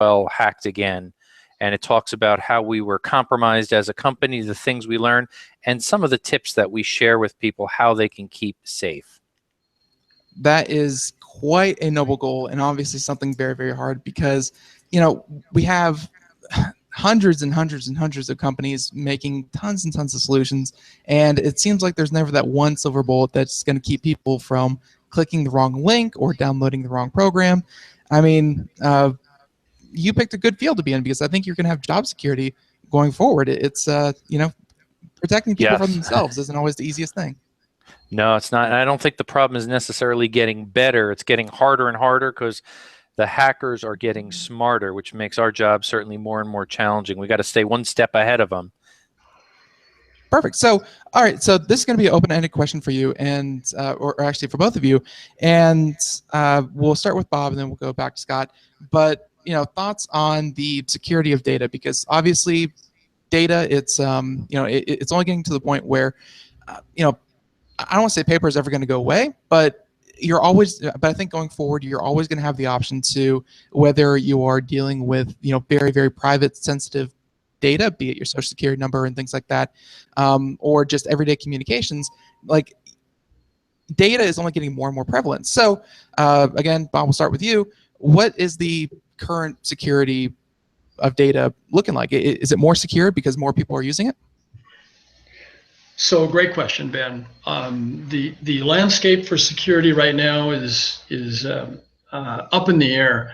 well hacked again. And it talks about how we were compromised as a company, the things we learned, and some of the tips that we share with people how they can keep safe. That is quite a noble goal, and obviously something very, very hard, because we have hundreds and hundreds and hundreds of companies making tons and tons of solutions, and it seems like there's never that one silver bullet that's going to keep people from clicking the wrong link or downloading the wrong program. I mean, you picked a good field to be in, because I think you're going to have job security going forward. It's protecting people from themselves isn't always the easiest thing. No, it's not. I don't think the problem is necessarily getting better. It's getting harder and harder because the hackers are getting smarter, which makes our job certainly more and more challenging. We got to stay one step ahead of them. Perfect. So, all right. So this is going to be an open-ended question for you, and or actually for both of you, and we'll start with Bob, and then we'll go back to Scott. But thoughts on the security of data, because obviously, data, it's it's only getting to the point where I don't want to say paper is ever going to go away, but I think going forward, you're always going to have the option to, whether you are dealing with, very, very private, sensitive data, be it your social security number and things like that, or just everyday communications, like data is only getting more and more prevalent. So again, Bob, we'll start with you. What is the current security of data looking like? Is it more secure because more people are using it? So great question, Ben. The landscape for security right now is up in the air.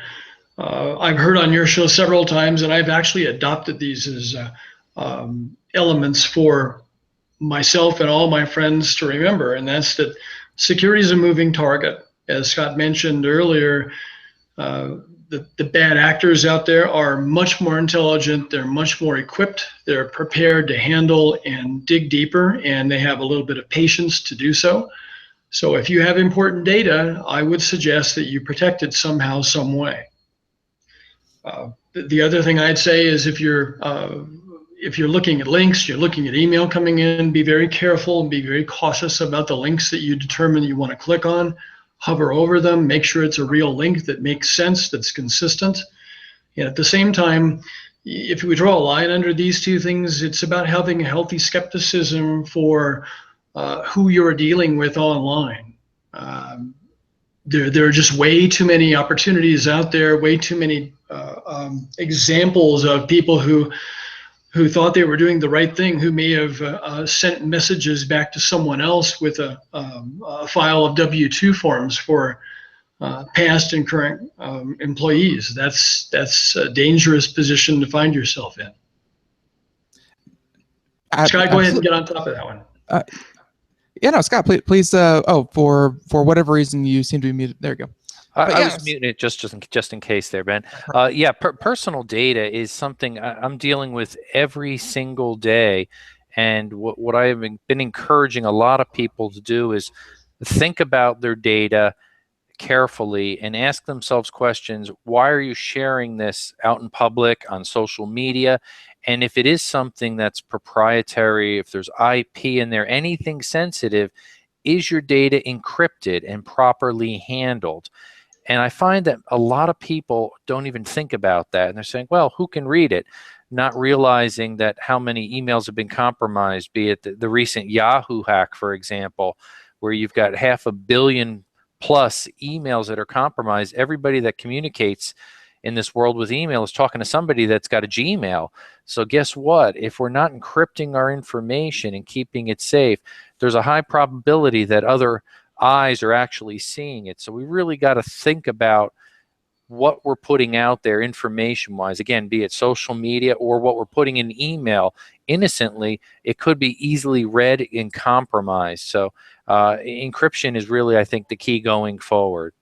I've heard on your show several times, and I've actually adopted these as elements for myself and all my friends to remember, and that's that security is a moving target. As Scott mentioned earlier, the bad actors out there are much more intelligent, they're much more equipped, they're prepared to handle and dig deeper, and they have a little bit of patience to do so. So if you have important data, I would suggest that you protect it somehow, some way. The other thing I'd say is if you're looking at links, you're looking at email coming in, be very careful and be very cautious about the links that you determine you want to click on. Hover over them, make sure it's a real link that makes sense, that's consistent. And at the same time, if we draw a line under these two things, it's about having a healthy skepticism for who you're dealing with online. There are just way too many opportunities out there, way too many examples of people who thought they were doing the right thing, who may have sent messages back to someone else with a file of W-2 forms for past and current employees. That's a dangerous position to find yourself in. Scott, go ahead and get on top of that one. Yeah, no, Scott, please. For whatever reason, you seem to be muted. There you go. I was muting it just in case there, Ben. Yeah, personal data is something I'm dealing with every single day, and what I have been encouraging a lot of people to do is think about their data carefully and ask themselves questions. Why are you sharing this out in public on social media? And if it is something that's proprietary, if there's IP in there, anything sensitive, is your data encrypted and properly handled? And I find that a lot of people don't even think about that. And they're saying, well, who can read it? Not realizing that how many emails have been compromised, be it the recent Yahoo hack, for example, where you've got 500 million plus emails that are compromised. Everybody that communicates in this world with email is talking to somebody that's got a Gmail. So guess what? If we're not encrypting our information and keeping it safe, there's a high probability that other eyes are actually seeing it. So we really got to think about what we're putting out there information-wise. Again, be it social media or what we're putting in email innocently, it could be easily read and compromised. So encryption is really, I think, the key going forward.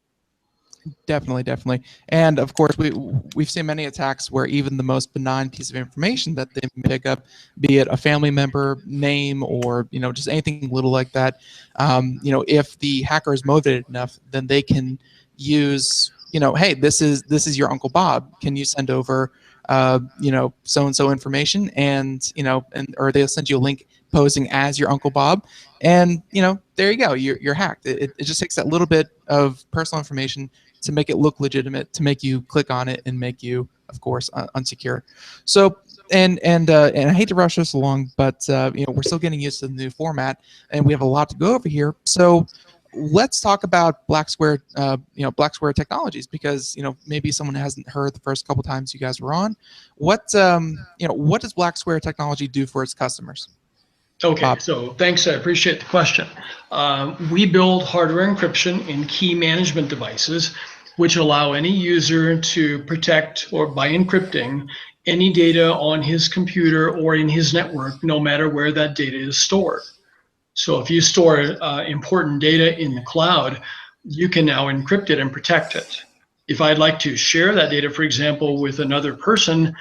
Definitely. And of course, we've seen many attacks where even the most benign piece of information that they pick up, be it a family member name or just anything little like that, if the hacker is motivated enough, then they can use hey, this is your Uncle Bob. Can you send over so and so information, and or they'll send you a link posing as your Uncle Bob, and there you go, you're hacked. It just takes that little bit of personal information, to make it look legitimate, to make you click on it and make you, of course, unsecure. So, and I hate to rush this along, but we're still getting used to the new format, and we have a lot to go over here. So let's talk about Blacksquare, Blacksquare Technologies, because maybe someone hasn't heard the first couple times you guys were on. What what does Blacksquare Technology do for its customers? Okay, so thanks. I appreciate the question. We build hardware encryption in key management devices, which allow any user to protect, or by encrypting, any data on his computer or in his network, no matter where that data is stored. So if you store important data in the cloud, you can now encrypt it and protect it. If I'd like to share that data, for example, with another person,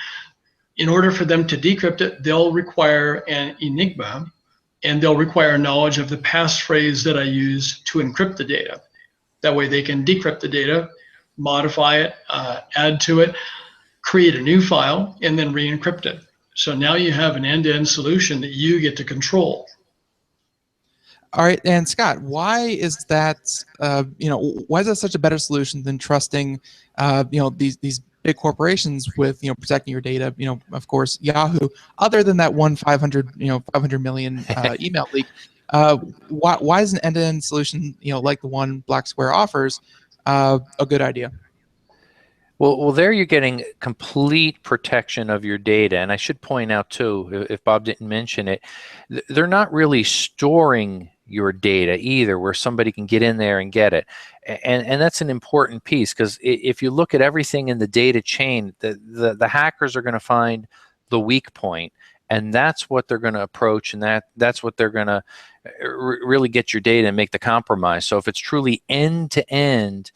in order for them to decrypt it, they'll require an Enigma, and they'll require knowledge of the passphrase that I use to encrypt the data. That way they can decrypt the data, modify it, add to it, create a new file, and then re-encrypt it. So now you have an end-to-end solution that you get to control. All right, and Scott, why is that? Why is that such a better solution than trusting, these big corporations with protecting your data? Of course, Yahoo. Other than that one 500 million email leak, why is an end-to-end solution like the one Blacksquare offers a good idea? Well, there you're getting complete protection of your data. And I should point out, too, if Bob didn't mention it, they're not really storing your data either, where somebody can get in there and get it. And that's an important piece, because if you look at everything in the data chain, the hackers are going to find the weak point, and that's what they're going to approach, and that's what they're going to really get your data and make the compromise. So if it's truly end-to-end,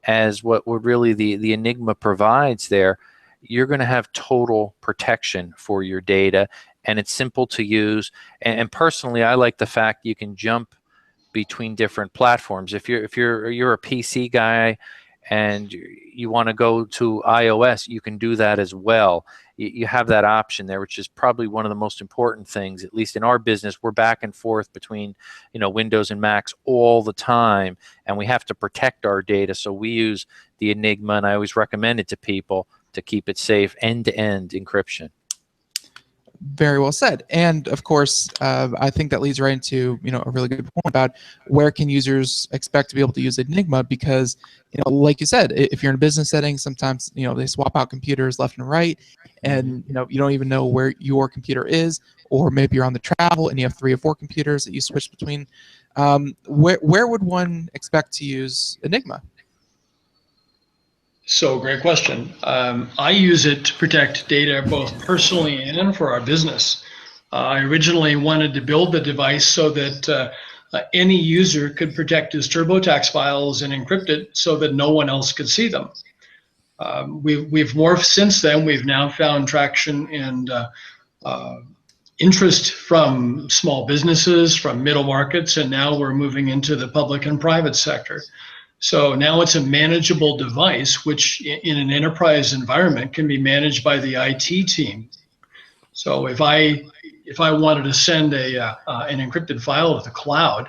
as what would really the Enigma provides there, you're going to have total protection for your data, and it's simple to use. And personally, I like the fact you can jump between different platforms. If you're a PC guy and you want to go to iOS, you can do that as well. You have that option there, which is probably one of the most important things. At least in our business, we're back and forth between Windows and Macs all the time, and we have to protect our data. So we use the Enigma, and I always recommend it to people to keep it safe, end-to-end encryption. Very well said. And of course, I think that leads right into a really good point about where can users expect to be able to use Enigma, because like you said, if you're in a business setting, sometimes they swap out computers left and right, and you don't even know where your computer is, or maybe you're on the travel and you have 3 or 4 computers that you switch between. Where would one expect to use Enigma? So great question. I use it to protect data both personally and for our business. I originally wanted to build the device so that any user could protect his TurboTax files and encrypt it so that no one else could see them. We've morphed since then. We've now found traction and interest from small businesses, from middle markets, and now we're moving into the public and private sector. So now it's a manageable device, which in an enterprise environment can be managed by the IT team. So if I wanted to send an encrypted file to the cloud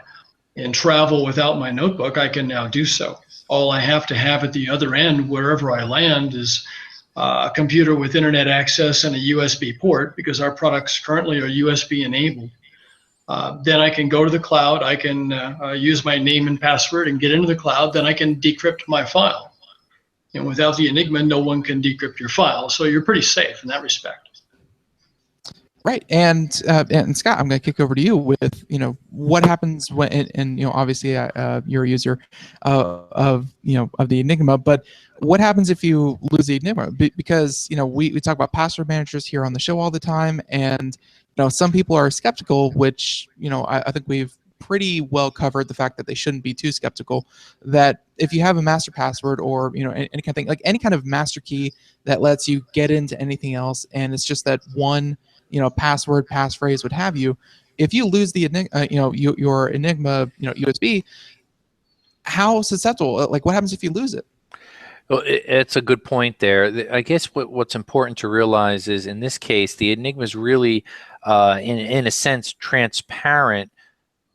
and travel without my notebook, I can now do so. All I have to have at the other end, wherever I land, is a computer with internet access and a USB port, because our products currently are USB enabled. Then I can go to the cloud, I can use my name and password and get into the cloud, then I can decrypt my file. And without the Enigma, no one can decrypt your file. So you're pretty safe in that respect. Right, and Scott, I'm going to kick over to you with what happens when, and obviously you're a user of the Enigma, but what happens if you lose the Enigma? Because we talk about password managers here on the show all the time, and some people are skeptical, which I think we've pretty well covered the fact that they shouldn't be too skeptical. That if you have a master password or any kind of thing, like any kind of master key that lets you get into anything else, and it's just that one password, passphrase, what have you. If you lose the your Enigma USB, how susceptible? Like, what happens if you lose it? Well, it's a good point there. I guess what's important to realize is, in this case, the Enigma is really, in a sense, transparent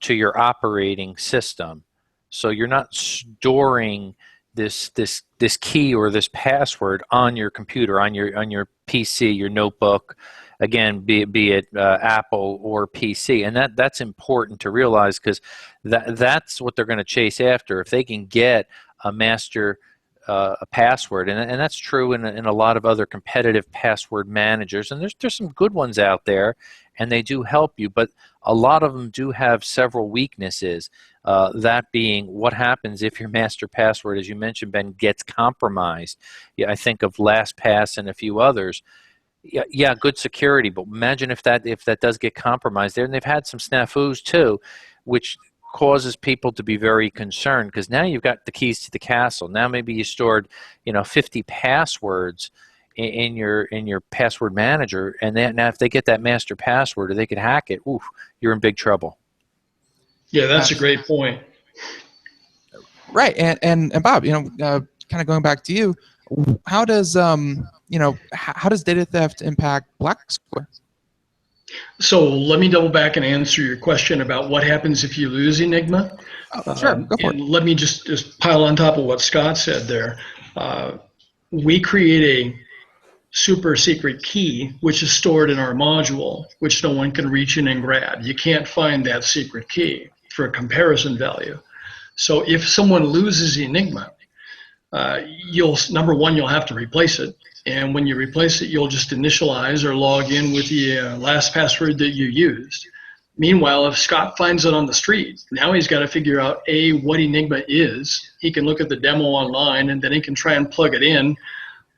to your operating system. So you're not storing this key or this password on your computer, on your PC, your notebook, again, be it Apple or PC, and that's important to realize, because that's what they're going to chase after. If they can get a master a password, and that's true in a lot of other competitive password managers, and there's some good ones out there, and they do help you, but a lot of them do have several weaknesses. That being, what happens if your master password, as you mentioned, Ben, gets compromised? Yeah, I think of LastPass and a few others. Yeah, good security, but imagine if that does get compromised there, and they've had some snafus too, which causes people to be very concerned, because now you've got the keys to the castle. Now maybe you stored 50 passwords in your password manager, and now if they get that master password or they could hack it, oof, you're in big trouble. Yeah, that's a great point. Right, and Bob, kind of going back to you, how does how does data theft impact Blacksquare? So let me double back and answer your question about what happens if you lose Enigma. Sure, go for it. Let me just pile on top of what Scott said there. We create a super secret key, which is stored in our module, which no one can reach in and grab. You can't find that secret key for a comparison value. So if someone loses Enigma, number one, you'll have to replace it. And when you replace it, you'll just initialize or log in with the last password that you used. Meanwhile, if Scott finds it on the street, now he's got to figure out, A, what Enigma is. He can look at the demo online, and then he can try and plug it in.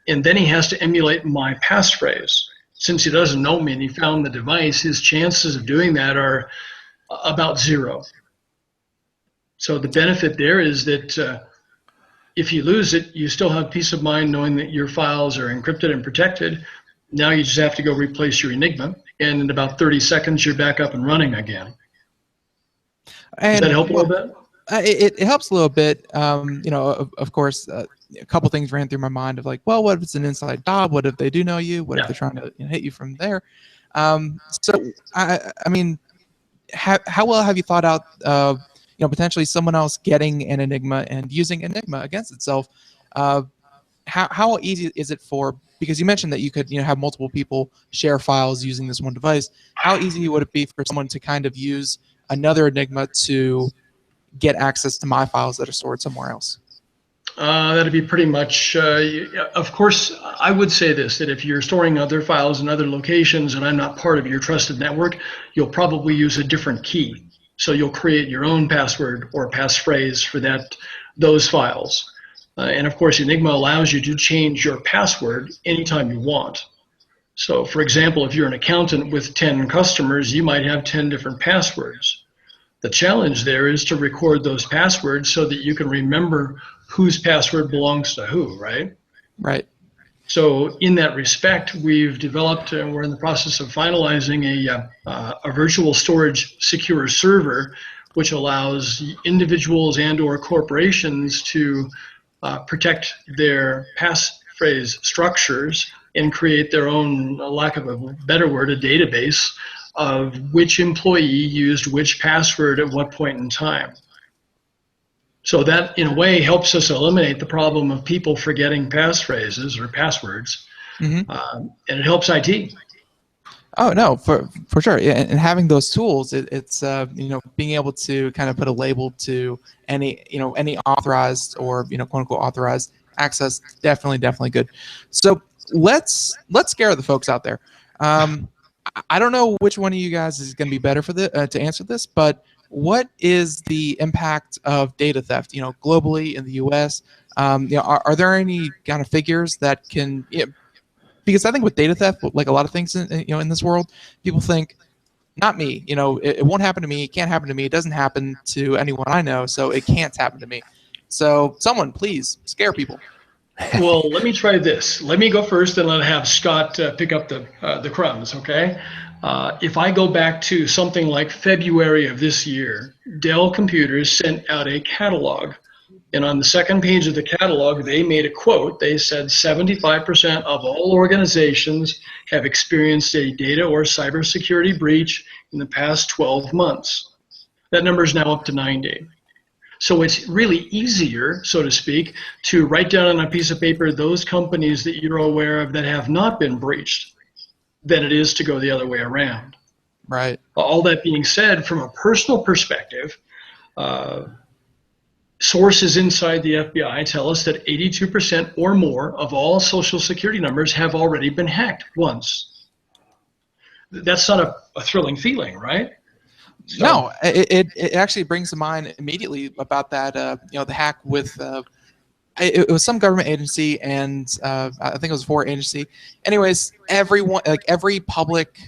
And then he has to emulate my passphrase. Since he doesn't know me and he found the device, his chances of doing that are about 0. So the benefit there is that if you lose it, you still have peace of mind knowing that your files are encrypted and protected. Now you just have to go replace your Enigma, and in about 30 seconds, you're back up and running again. Does that help a little bit? It helps a little bit. Of course, a couple things ran through my mind of like, well, what if it's an inside job? What if they do know you? What if they're trying to hit you from there? So, I mean, how well have you thought out potentially someone else getting an Enigma and using Enigma against itself? How easy is it because you mentioned that you could have multiple people share files using this one device. How easy would it be for someone to kind of use another Enigma to get access to my files that are stored somewhere else? That'd be pretty much, of course, I would say this, that if you're storing other files in other locations and I'm not part of your trusted network, you'll probably use a different key. So you'll create your own password or passphrase for those files. And of course, Enigma allows you to change your password anytime you want. So for example, if you're an accountant with 10 customers, you might have 10 different passwords. The challenge there is to record those passwords so that you can remember whose password belongs to who, right? Right. So in that respect, we've developed, and we're in the process of finalizing a virtual storage secure server, which allows individuals and or corporations to protect their passphrase structures and create their own, lack of a better word, a database of which employee used which password at what point in time. So that, in a way, helps us eliminate the problem of people forgetting passphrases or passwords, and it helps IT. Oh no, for sure. Yeah, and having those tools, it's being able to kind of put a label to any authorized or quote unquote authorized access. Definitely good. So let's scare the folks out there. I don't know which one of you guys is going to be better for to answer this, but what is the impact of data theft, globally in the U.S.? Are there any kind of figures that can? Because I think with data theft, like a lot of things in this world, people think, not me. It won't happen to me. It can't happen to me. It doesn't happen to anyone I know, so it can't happen to me. So someone, please scare people. Well, let me try this. Let me go first, and let have Scott pick up the crumbs. Okay. If I go back to something like February of this year, Dell Computers sent out a catalog. And on the second page of the catalog, they made a quote. They said 75% of all organizations have experienced a data or cybersecurity breach in the past 12 months. That number is now up to 90. So it's really easier, so to speak, to write down on a piece of paper those companies that you're aware of that have not been breached than it is to go the other way around. Right. All that being said, from a personal perspective, sources inside the FBI tell us that 82% or more of all Social Security numbers have already been hacked once. That's not a thrilling feeling, right? So, no, it actually brings to mind immediately about that, the hack with, it was some government agency, and I think it was a foreign agency. Anyways, everyone, like every public,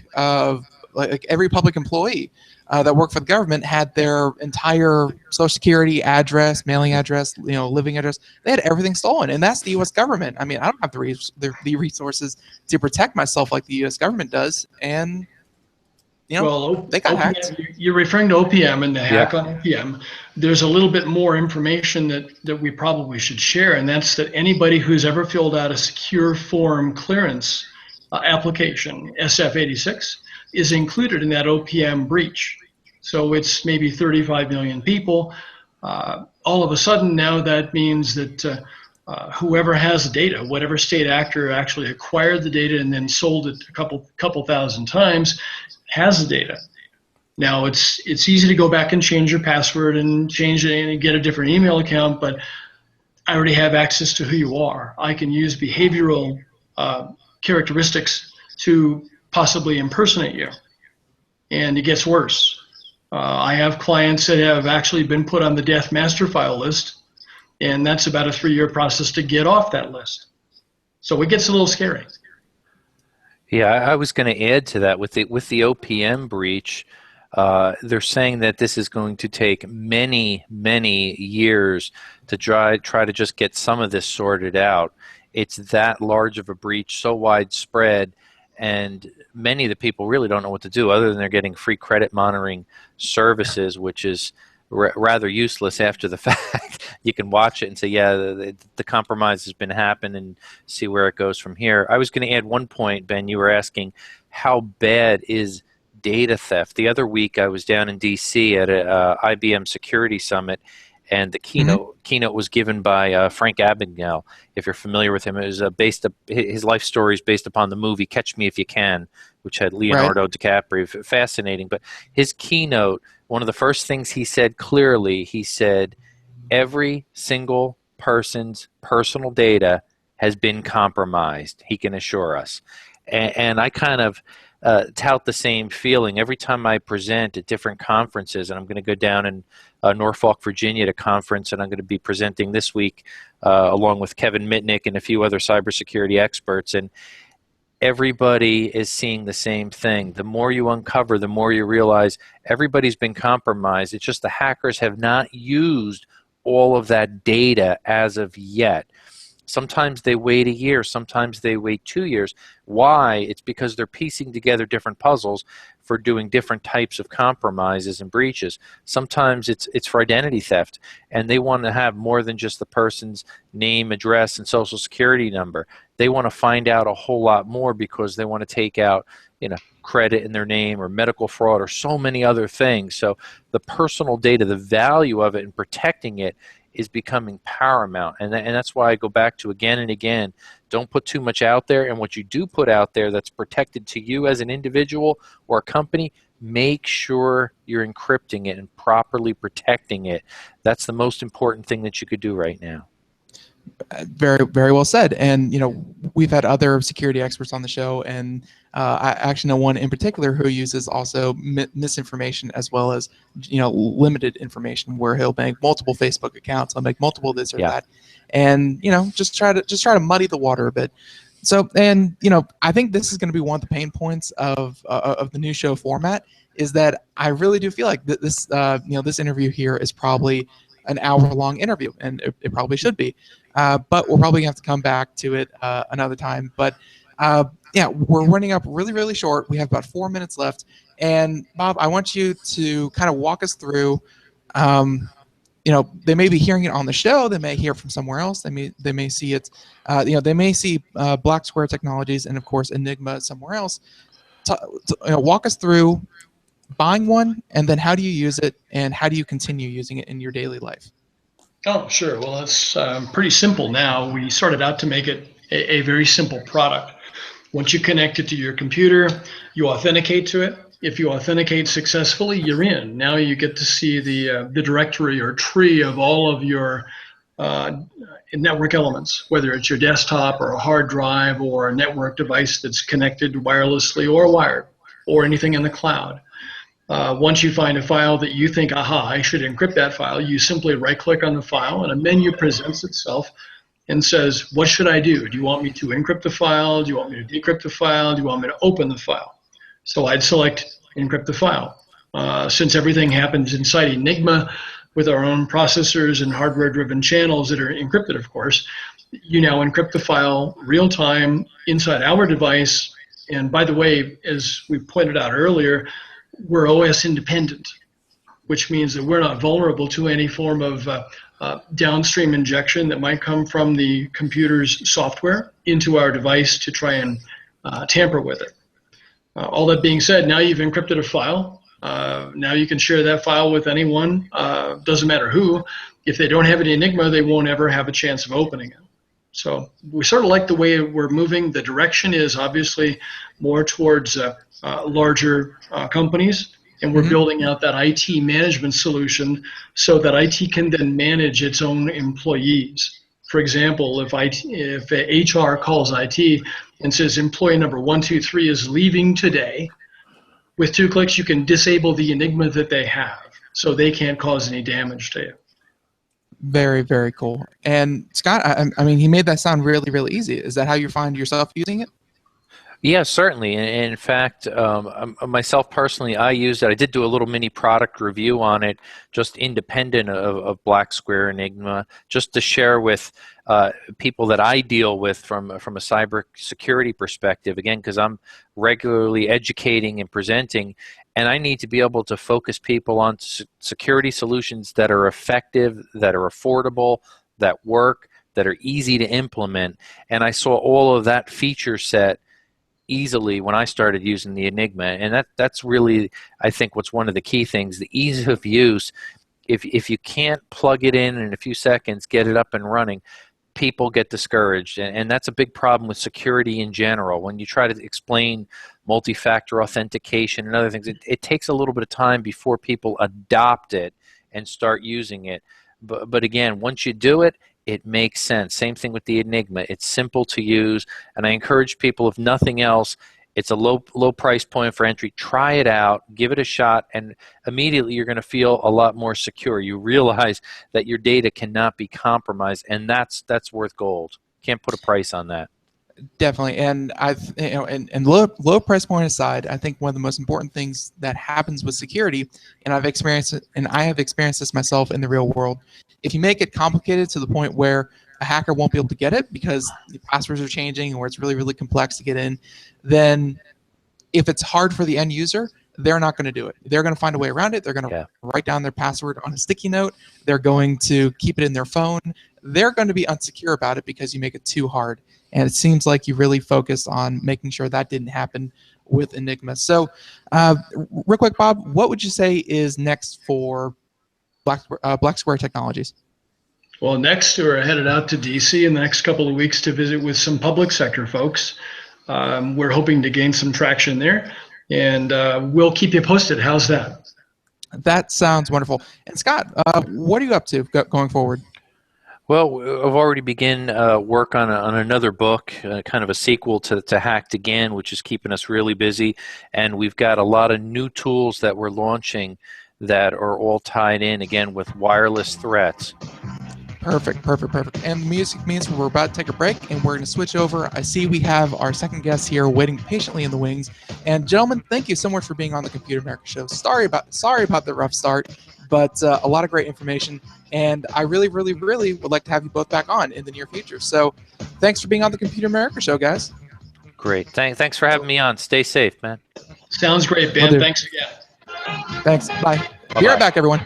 like every public employee that worked for the government had their entire Social Security address, mailing address, living address. They had everything stolen, and that's the U.S. government. I mean, I don't have the resources to protect myself like the U.S. government does, and well, they got OPM, hacked. you're referring to OPM and the hack Yeah. on OPM. There's a little bit more information that we probably should share, and that's that anybody who's ever filled out a secure form clearance application, SF86, is included in that OPM breach. So it's maybe 35 million people. All of a sudden now that means that whoever has the data, whatever state actor actually acquired the data and then sold it a couple thousand times, has the data. Now it's easy to go back and change your password and change it and get a different email account, but I already have access to who you are. I can use behavioral characteristics to possibly impersonate you, and it gets worse. I have clients that have actually been put on the death master file list, and that's about a 3-year process to get off that list. So it gets a little scary. Yeah, I was going to add to that with the OPM breach. They're saying that this is going to take many years to try to just get some of this sorted out. It's that large of a breach, so widespread, and many of the people really don't know what to do other than they're getting free credit monitoring services, which is rather useless after the fact. You can watch it and say, yeah, the compromise has been happened, and see where it goes from here. I was going to add one point, Ben. You were asking how bad is data theft. The other week I was down in D.C. at a IBM Security Summit, and the keynote was given by Frank Abagnale. If you're familiar with him, it was his life story is based upon the movie Catch Me If You Can, which had Leonardo DiCaprio. Fascinating. But his keynote, one of the first things he said clearly, he said, every single person's personal data has been compromised, he can assure us. And I kind of tout the same feeling every time I present at different conferences, and I'm going to go down in Norfolk, Virginia at a conference, and I'm going to be presenting this week along with Kevin Mitnick and a few other cybersecurity experts, and everybody is seeing the same thing. The more you uncover, the more you realize everybody's been compromised. It's just the hackers have not used all of that data as of yet. Sometimes they wait a year, sometimes they wait 2 years. Why? It's because they're piecing together different puzzles for doing different types of compromises and breaches. Sometimes it's for identity theft, and they want to have more than just the person's name, address, and social security number. They want to find out a whole lot more because they want to take out, credit in their name or medical fraud or so many other things. So the personal data, the value of it and protecting it is becoming paramount. And that's why I go back to again and again, don't put too much out there. And what you do put out there that's protected to you as an individual or a company, make sure you're encrypting it and properly protecting it. That's the most important thing that you could do right now. Very, very well said. And we've had other security experts on the show, and I actually know one in particular who uses also misinformation as well as limited information, where he'll make multiple Facebook accounts, he'll make multiple this or that, and just try to muddy the water a bit. So, and I think this is going to be one of the pain points of the new show format, is that I really do feel like this this interview here is probably an hour-long interview, and it probably should be. But we're probably going to have to come back to it another time. But yeah, we're running up really, really short. We have about 4 minutes left. And Bob, I want you to kind of walk us through, they may be hearing it on the show. They may hear from somewhere else. They may see it, they may see Blacksquare Technologies and, of course, Enigma somewhere else. Walk us through buying one, and then how do you use it, and how do you continue using it in your daily life? Oh, sure. Well, it's pretty simple now. We started out to make it a very simple product. Once you connect it to your computer, you authenticate to it. If you authenticate successfully, you're in. Now you get to see the directory or tree of all of your uh, network elements, whether it's your desktop or a hard drive or a network device that's connected wirelessly or wired or anything in the cloud. Once you find a file that you think, aha, I should encrypt that file, you simply right click on the file and a menu presents itself and says, what should I do? Do you want me to encrypt the file? Do you want me to decrypt the file? Do you want me to open the file? So I'd select encrypt the file. Since everything happens inside Enigma with our own processors and hardware-driven channels that are encrypted, of course, you now encrypt the file real time inside our device. And by the way, as we pointed out earlier, we're OS independent, which means that we're not vulnerable to any form of downstream injection that might come from the computer's software into our device to try and tamper with it. All that being said, now you've encrypted a file. Now you can share that file with anyone, doesn't matter who. If they don't have an Enigma, they won't ever have a chance of opening it. So we sort of like the way we're moving. The direction is obviously more towards larger companies, and we're building out that IT management solution so that IT can then manage its own employees. For example, if HR calls IT and says employee number 123 is leaving today, with 2 clicks you can disable the Enigma that they have so they can't cause any damage to you. Very, very cool. And Scott, I mean, he made that sound really, really easy. Is that how you find yourself using it? Yeah, certainly. In fact, myself personally, I used it. I did do a little mini product review on it, just independent of Blacksquare Enigma, just to share with people that I deal with from a cyber security perspective. Again, because I'm regularly educating and presenting, and I need to be able to focus people on security solutions that are effective, that are affordable, that work, that are easy to implement. And I saw all of that feature set easily when I started using the Enigma, and that's really, I think, what's one of the key things, the ease of use. If you can't plug it in a few seconds, get it up and running, people get discouraged, and that's a big problem with security in general. When you try to explain multi-factor authentication and other things, it takes a little bit of time before people adopt it and start using it. But again, once you do it, it makes sense. Same thing with the Enigma. It's simple to use, and I encourage people, if nothing else, it's a low price point for entry. Try it out, give it a shot, and immediately you're going to feel a lot more secure. You realize that your data cannot be compromised, and that's worth gold. Can't put a price on that. Definitely. And and low price point aside, I think one of the most important things that happens with security, and I've experienced it, and I have experienced this myself in the real world, if you make it complicated to the point where a hacker won't be able to get it because the passwords are changing or it's really, really complex to get in, then if it's hard for the end user, they're not going to do it. They're going to find a way around it. They're going to write down their password on a sticky note. They're going to keep it in their phone. They're going to be unsecure about it because you make it too hard. And it seems like you really focused on making sure that didn't happen with Enigma. So real quick, Bob, what would you say is next for Blacksquare Technologies? Well, next we're headed out to DC in the next couple of weeks to visit with some public sector folks. We're hoping to gain some traction there, and we'll keep you posted. How's that? That sounds wonderful. And Scott, what are you up to going forward? Well, I've already begun work on another book, kind of a sequel to Hacked Again, which is keeping us really busy. And we've got a lot of new tools that we're launching that are all tied in, again, with wireless threats. Perfect, perfect, perfect. And the music means we're about to take a break, and we're going to switch over. I see we have our second guest here waiting patiently in the wings. And gentlemen, thank you so much for being on the Computer America Show. Sorry about the rough start, but a lot of great information. And I really, really, really would like to have you both back on in the near future. So thanks for being on the Computer America Show, guys. Great. Thanks for having me on. Stay safe, man. Sounds great, Ben. Thanks again. Thanks. Bye. Bye-bye. Be right back, everyone.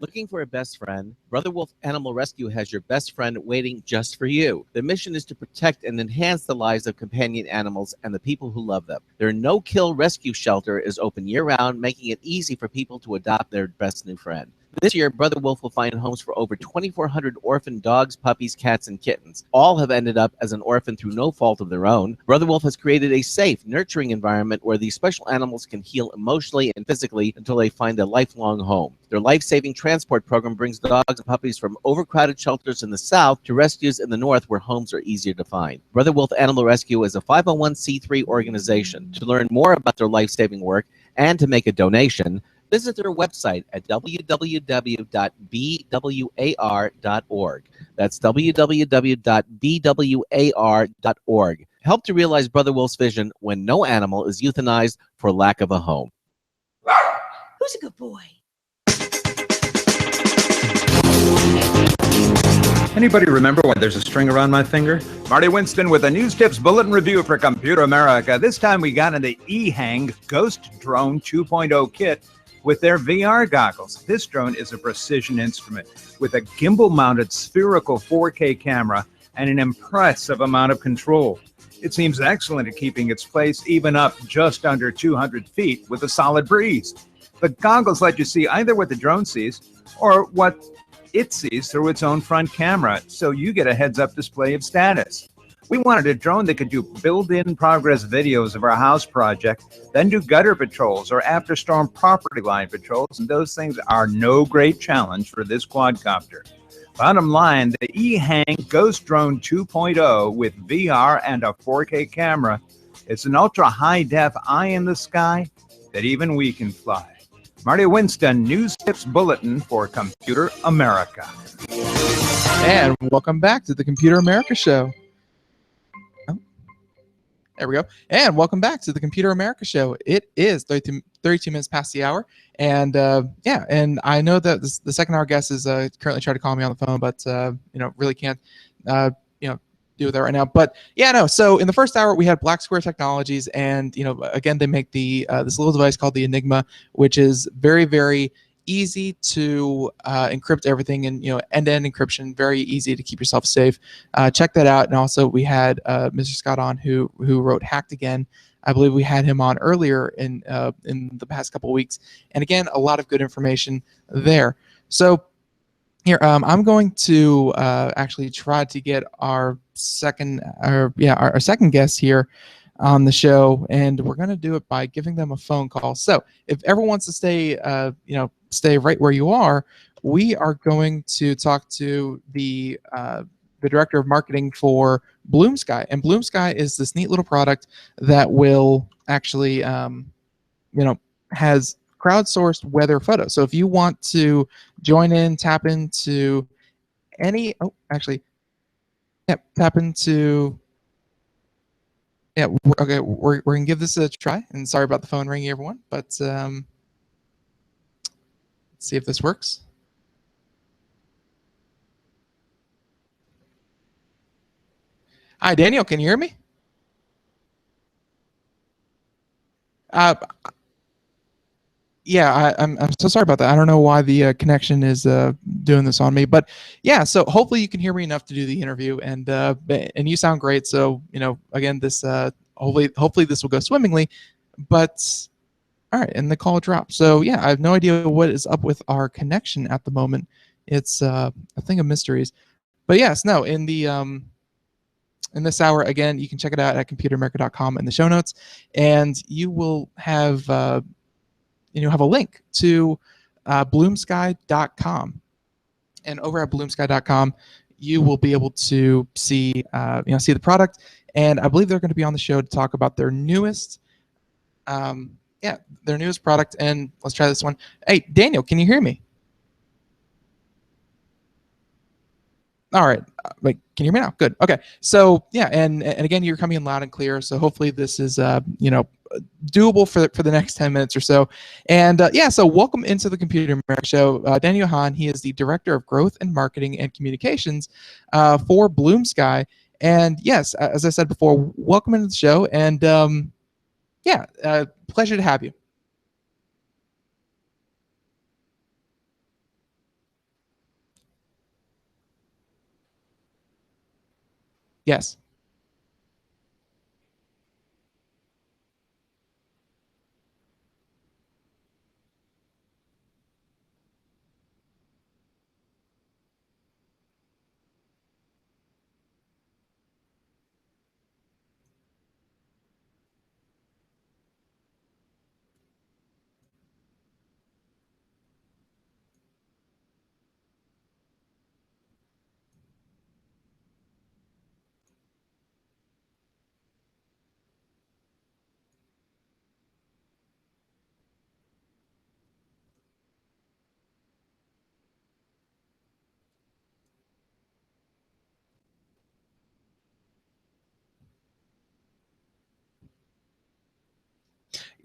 Looking for a best friend? Brother Wolf Animal Rescue has your best friend waiting just for you. Their mission is to protect and enhance the lives of companion animals and the people who love them. Their no-kill rescue shelter is open year-round, making it easy for people to adopt their best new friend. This year, Brother Wolf will find homes for over 2,400 orphan dogs, puppies, cats, and kittens. All have ended up as an orphan through no fault of their own. Brother Wolf has created a safe, nurturing environment where these special animals can heal emotionally and physically until they find a lifelong home. Their life-saving transport program brings dogs and puppies from overcrowded shelters in the south to rescues in the north where homes are easier to find. Brother Wolf Animal Rescue is a 501c3 organization. To learn more about their life-saving work and to make a donation, visit their website at www.bwar.org. That's www.bwar.org. Help to realize Brother Wolf's vision when no animal is euthanized for lack of a home. Who's a good boy? Anybody remember why there's a string around my finger? Marty Winston with a News Tips Bulletin Review for Computer America. This time we got in the eHang Ghost Drone 2.0 kit with their VR goggles. This drone is a precision instrument with a gimbal-mounted spherical 4K camera and an impressive amount of control. It seems excellent at keeping its place even up just under 200 feet with a solid breeze. The goggles let you see either what the drone sees or what it sees through its own front camera, so you get a heads-up display of status. We wanted a drone that could do built-in progress videos of our house project, then do gutter patrols or after-storm property line patrols, and those things are no great challenge for this quadcopter. Bottom line, the eHang Ghost Drone 2.0 with VR and a 4K camera, it's an ultra-high-def eye in the sky that even we can fly. Marty Winston, News Tips Bulletin for Computer America. And welcome back to the Computer America Show. Oh, there we go. And welcome back to the Computer America Show. It is 32 minutes past the hour. And yeah, and I know that the second hour guest is currently trying to call me on the phone, but really can't do that right now. But yeah, no. So in the first hour, we had Blacksquare Technologies, and again, they make the this little device called the Enigma, which is very, very easy to encrypt everything, and end-to-end encryption, very easy to keep yourself safe. Check that out. And also, we had Mr. Scott on, who wrote Hacked Again. I believe we had him on earlier in the past couple of weeks, and again, a lot of good information there. So here, I'm going to actually try to get our second guest here on the show, and we're going to do it by giving them a phone call. So if everyone wants to stay right where you are, we are going to talk to the director of marketing for BloomSky, and BloomSky is this neat little product that will actually has crowdsourced weather photos. So if you want to join in, tap into any, tap into, okay, we're gonna give this a try. And sorry about the phone ringing, everyone, but let's see if this works. Hi, Daniel, can you hear me? Yeah, I'm so sorry about that. I don't know why the connection is doing this on me, but yeah. So hopefully you can hear me enough to do the interview, and you sound great. So again, this hopefully this will go swimmingly. But all right, and the call dropped. So yeah, I have no idea what is up with our connection at the moment. It's a thing of mysteries. But yes, no, in this hour, again, you can check it out at computeramerica.com in the show notes, and you will have a link to BloomSky.com, and over at BloomSky.com, you will be able to see the product, and I believe they're going to be on the show to talk about their newest product. And let's try this one. Hey, Daniel, can you hear me? All right, can you hear me now? Good. Okay. So yeah, and again, you're coming in loud and clear. So hopefully this is doable for the next 10 minutes or so. And so welcome into the Computer America Show, Daniel Hahn. He is the director of growth and marketing and communications for BloomSky. And yes, as I said before, welcome into the show. And pleasure to have you. Yes.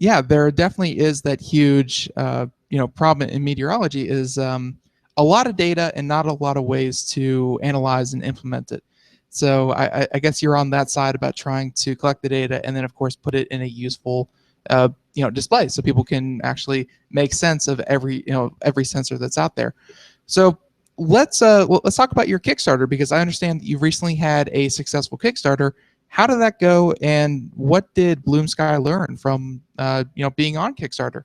yeah, there definitely is that huge, problem in meteorology is a lot of data and not a lot of ways to analyze and implement it. So I guess you're on that side about trying to collect the data and then, of course, put it in a useful, display so people can actually make sense of every sensor that's out there. So let's talk about your Kickstarter because I understand that you've recently had a successful Kickstarter. How did that go, and what did BloomSky learn from being on Kickstarter?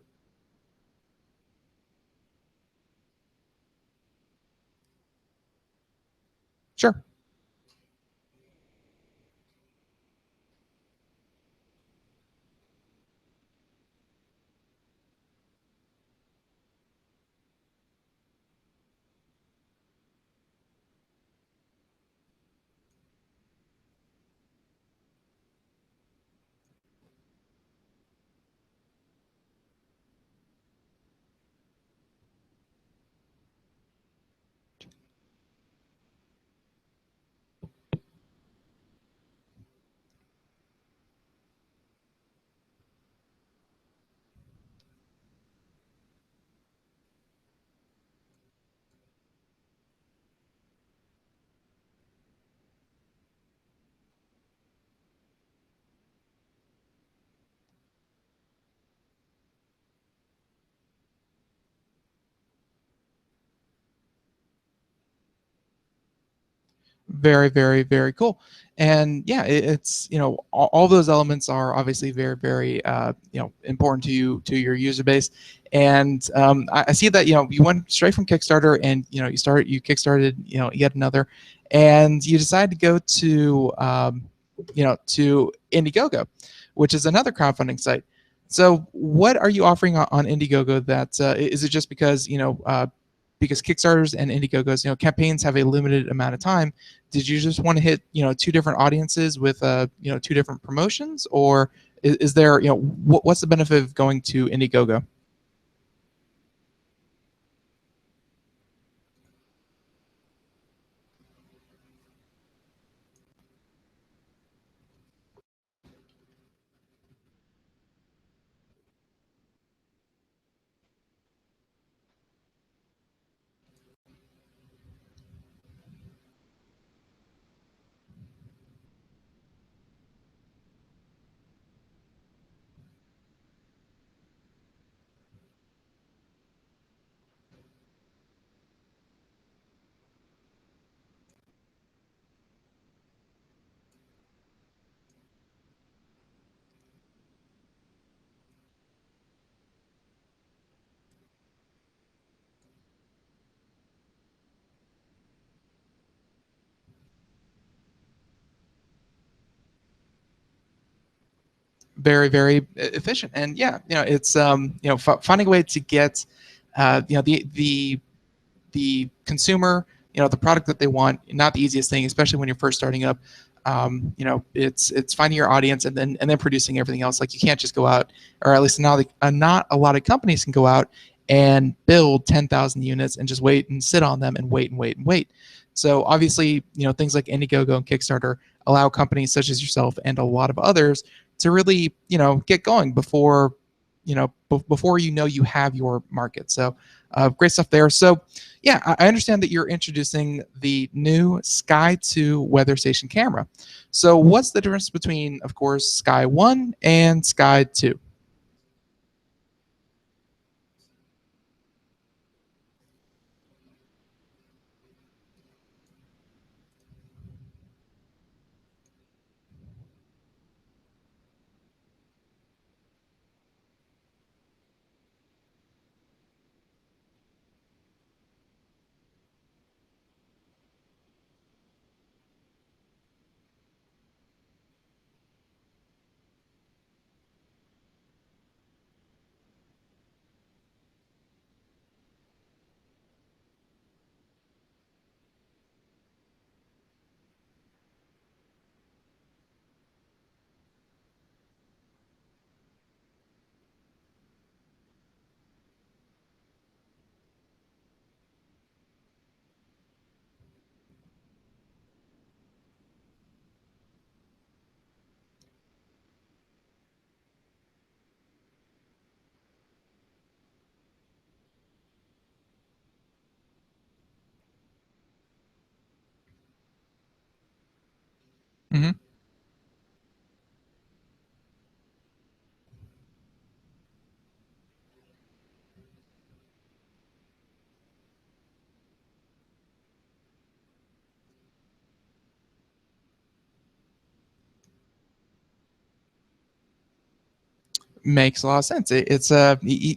Sure. Very, very, very cool. And yeah, it's all those elements are obviously very, very important to you, to your user base. And I see that you went straight from Kickstarter and you kickstarted yet another, and you decided to go to Indiegogo, which is another crowdfunding site. So what are you offering on Indiegogo? That is it just because Kickstarters and Indiegogos, campaigns have a limited amount of time. Did you just want to hit, two different audiences with, two different promotions, or is there, what's the benefit of going to Indiegogo? Very, very efficient. And yeah, it's finding a way to get the consumer, the product that they want, not the easiest thing, especially when you're first starting up. It's finding your audience and then producing everything else. Like, you can't just go out, or at least not a lot of companies can go out and build 10,000 units and just wait and sit on them and wait and wait and wait. So obviously, things like Indiegogo and Kickstarter allow companies such as yourself and a lot of others to really, get going before you have your market. So great stuff there. So yeah, I understand that you're introducing the new Sky 2 weather station camera. So what's the difference between, of course, Sky 1 and Sky 2? Mm-hmm. Makes a lot of sense. It's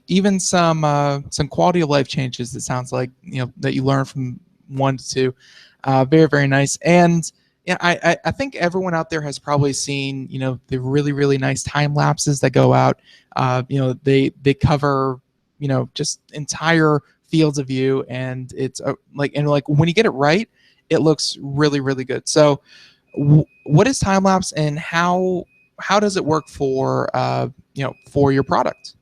even some quality of life changes. It sounds like that you learn from 1 to 2. Very very nice. And yeah, I think everyone out there has probably seen the really really nice time lapses that go out. They cover just entire fields of view, and it's like when you get it right, it looks really really good. So, what is time lapse, and how does it work for for your product?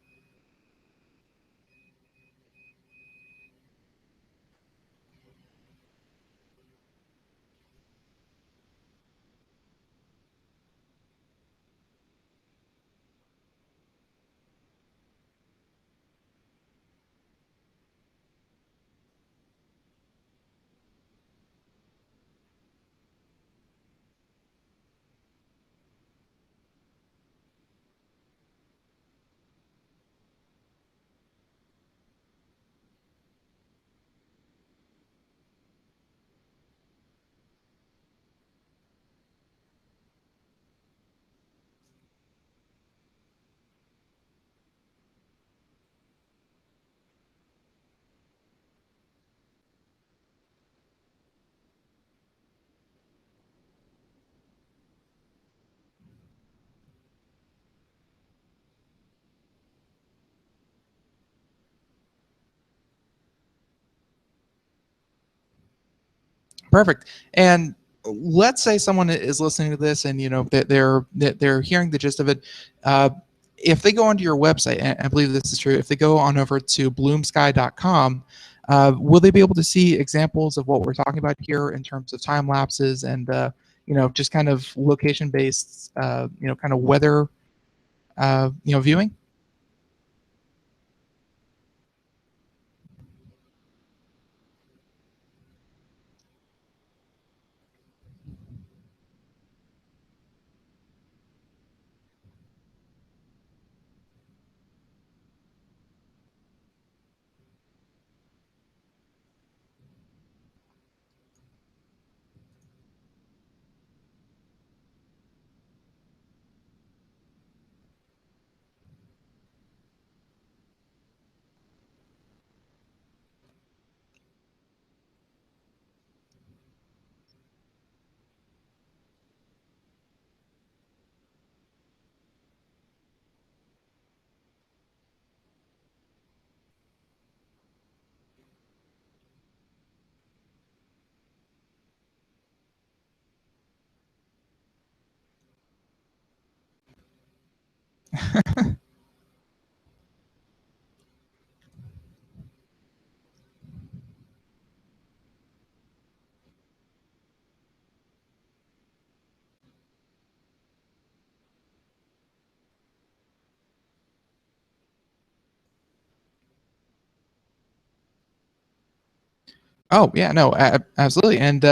Perfect. And let's say someone is listening to this, and they're hearing the gist of it. If they go onto your website, and I believe this is true, if they go on over to bloomsky.com, will they be able to see examples of what we're talking about here in terms of time lapses and just kind of location based kind of weather viewing? Oh yeah, no, absolutely. And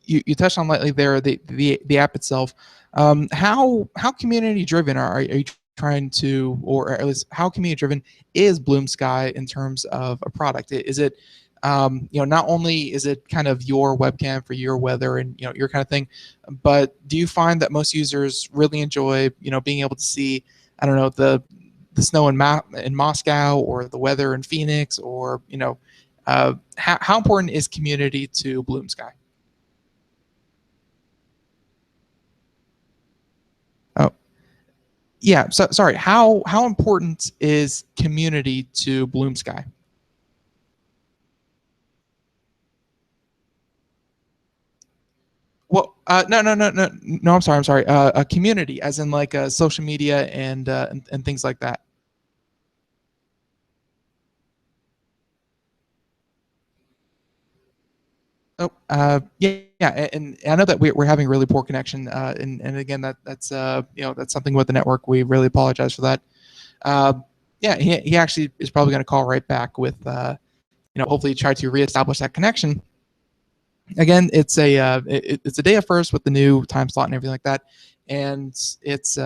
you touched on lightly there the app itself. How community driven are you trying to, or at least how community driven is BloomSky in terms of a product? Is it not only is it kind of your webcam for your weather and your kind of thing, but do you find that most users really enjoy being able to see, I don't know, the snow in Moscow, or the weather in Phoenix, or how important is community to BloomSky? Oh, yeah. So sorry. How important is community to BloomSky? Well, no. I'm sorry. I'm sorry. A community, as in like social media and things like that. Oh, yeah, yeah, and I know that we're having really poor connection, and again that's that's something with the network. We really apologize for that. Uh, yeah, he actually is probably going to call right back with hopefully try to reestablish that connection. again, it's a day of first with the new time slot and everything like that, and it's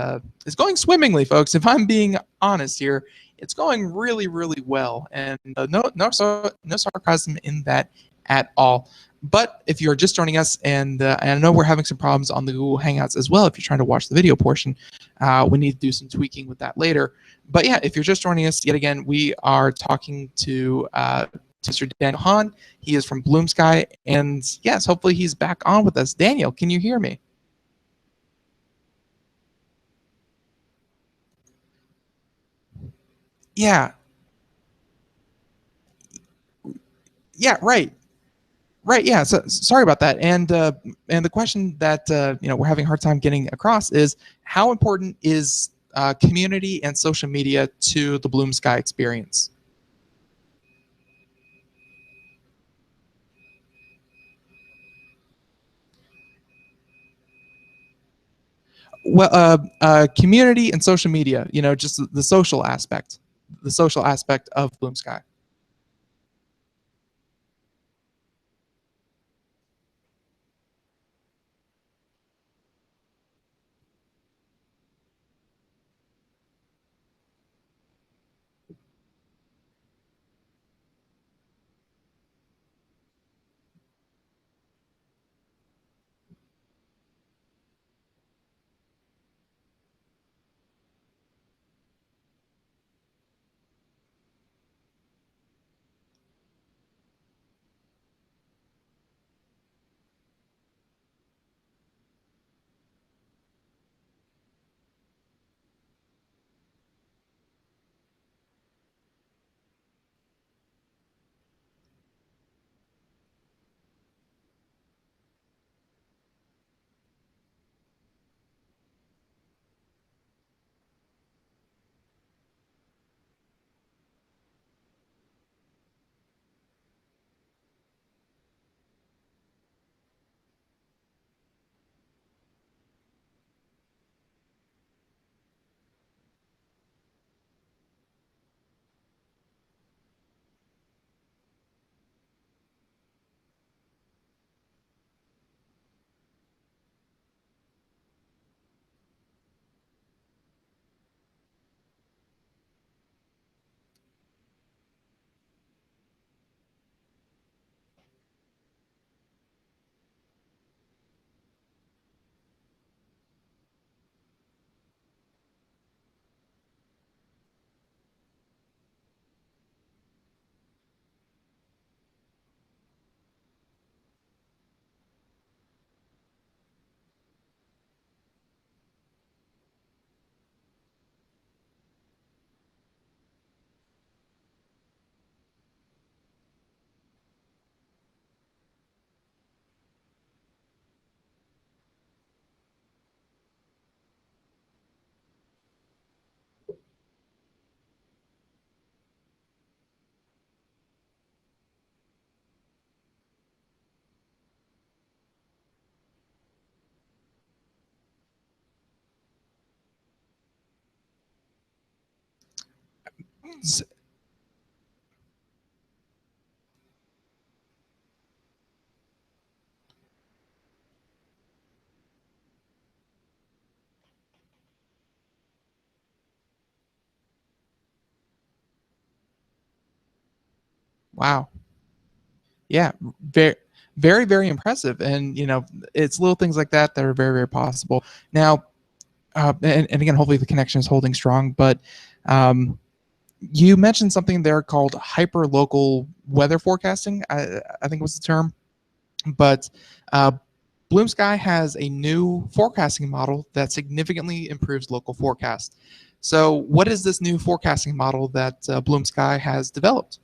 going swimmingly, folks. If I'm being honest here, it's going really, really well, and no sarcasm in that at all. But if you're just joining us, and I know we're having some problems on the Google Hangouts as well, if you're trying to watch the video portion, we need to do some tweaking with that later. But yeah, if you're just joining us, yet again, we are talking to Mr. Daniel Hahn. He is from BloomSky, and yes, hopefully he's back on with us. Daniel, can you hear me? Yeah, yeah, right. Right. Yeah. So sorry about that. And the question that we're having a hard time getting across is how important is community and social media to the BloomSky experience? Well, community and social media. Just the social aspect of BloomSky. Wow. Yeah, very, very, very impressive. And it's little things like that that are very, very possible. Now, and again, hopefully the connection is holding strong. But um, you mentioned something there called hyper local weather forecasting. I think was the term. But uh, BloomSky has a new forecasting model that significantly improves local forecast. So, what is this new forecasting model that BloomSky has developed?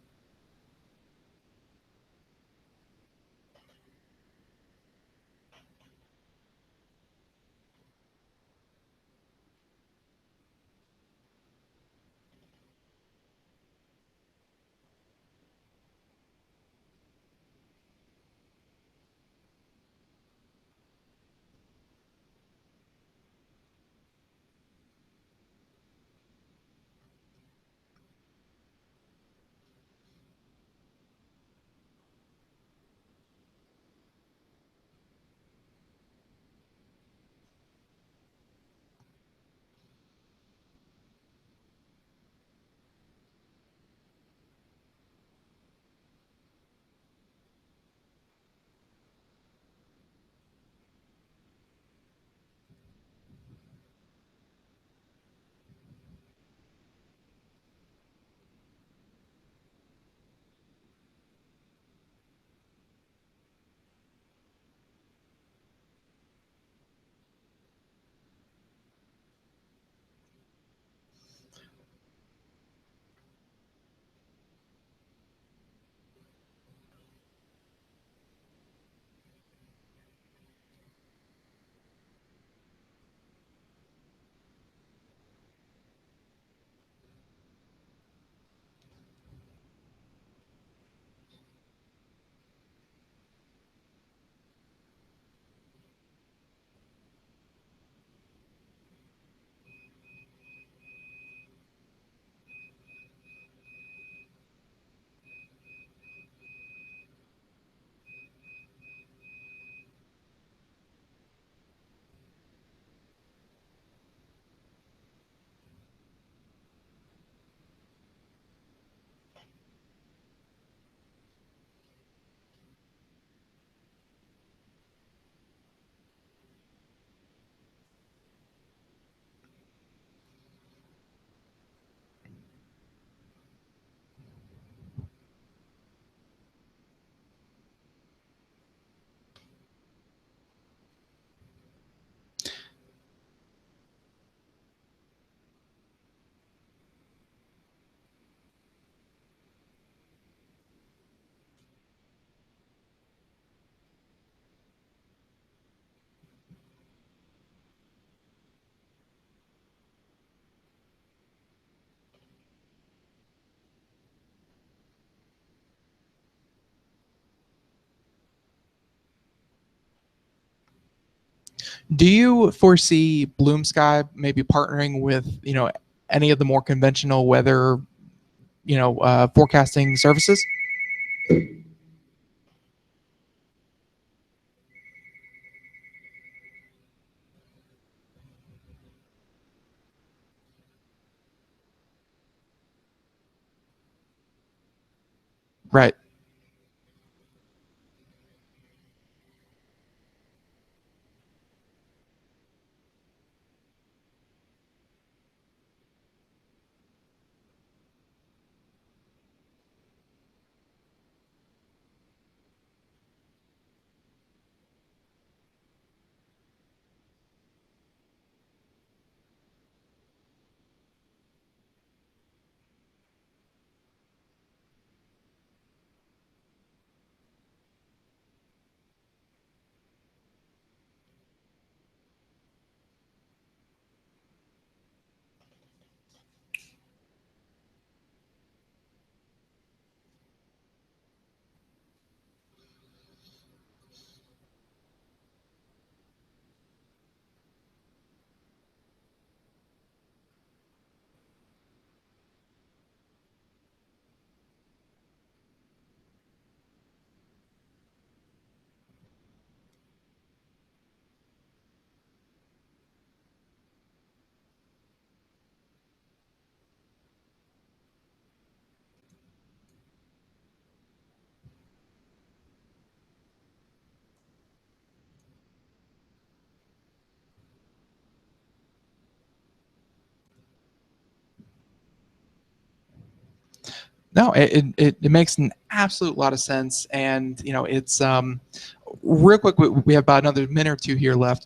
Do you foresee BloomSky maybe partnering with any of the more conventional weather forecasting services? Right. No, it makes an absolute lot of sense, and it's real quick. We have about another minute or two here left.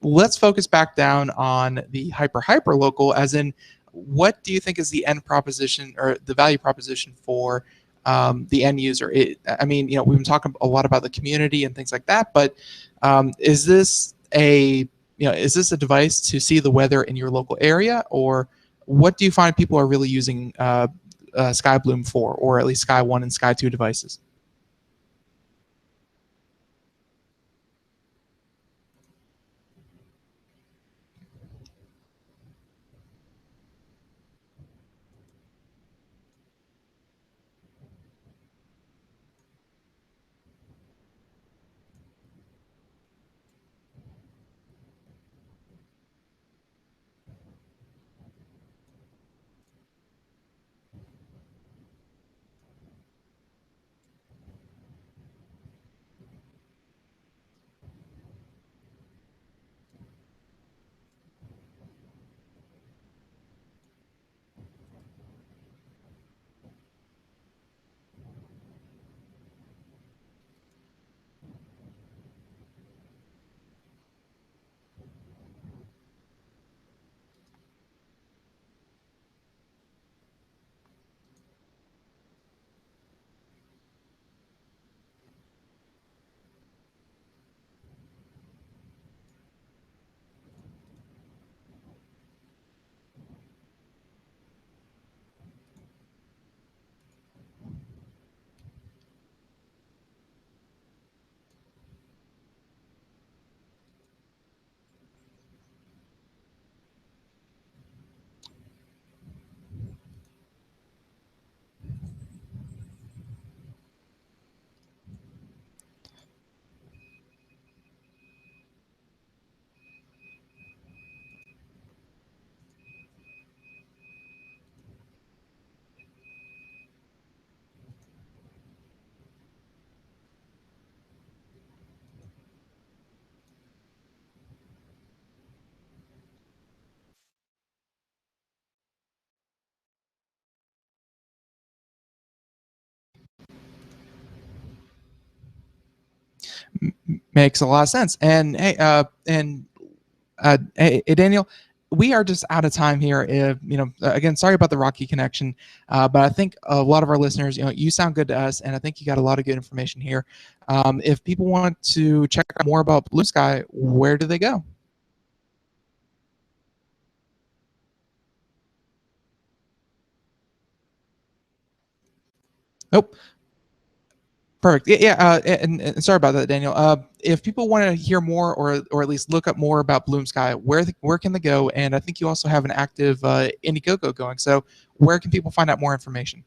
Let's focus back down on the hyper local, as in, what do you think is the end proposition or the value proposition for the end user? I mean, we've been talking a lot about the community and things like that, but is this a device to see the weather in your local area, or what do you find people are really using SkyBloom for, or at least Sky 1 and Sky 2 devices? Makes a lot of sense. And hey, Daniel, we are just out of time here. If again, sorry about the rocky connection, but I think a lot of our listeners, you sound good to us, and I think you got a lot of good information here. If people want to check out more about BloomSky, where do they go? Nope. Perfect. Yeah. And sorry about that, Daniel. If people want to hear more, or at least look up more about BloomSky, where can they go? And I think you also have an active Indiegogo going. So where can people find out more information?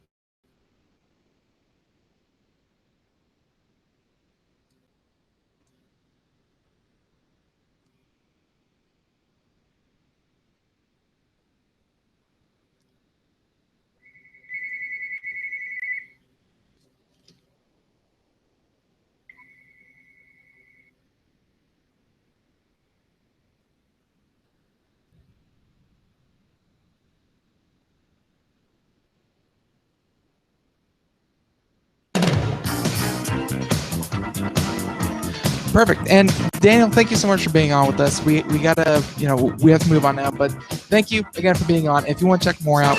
Perfect. And Daniel, thank you so much for being on with us. We gotta, we have to move on now, but thank you again for being on. If you want to check more out,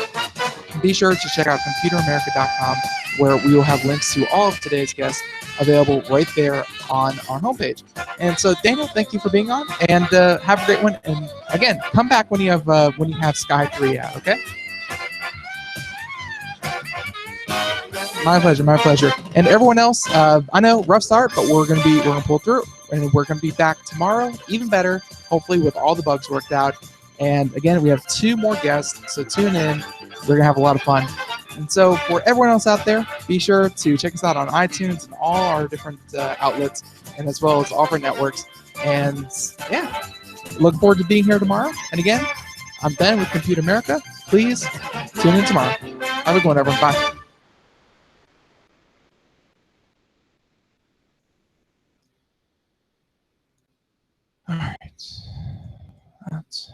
be sure to check out computeramerica.com, where we will have links to all of today's guests available right there on our homepage. And so, Daniel, thank you for being on, and have a great one. And again, come back when you have Sky 3 out. Okay. My pleasure, my pleasure. And everyone else, I know rough start, but we're gonna pull through, and we're gonna be back tomorrow, even better, hopefully with all the bugs worked out. And again, we have 2 more guests, so tune in. We're gonna have a lot of fun. And so for everyone else out there, be sure to check us out on iTunes and all our different outlets, and as well as all of our networks. And yeah, look forward to being here tomorrow. And again, I'm Ben with Computer America. Please tune in tomorrow. Have a good one, everyone. Bye. All right. That's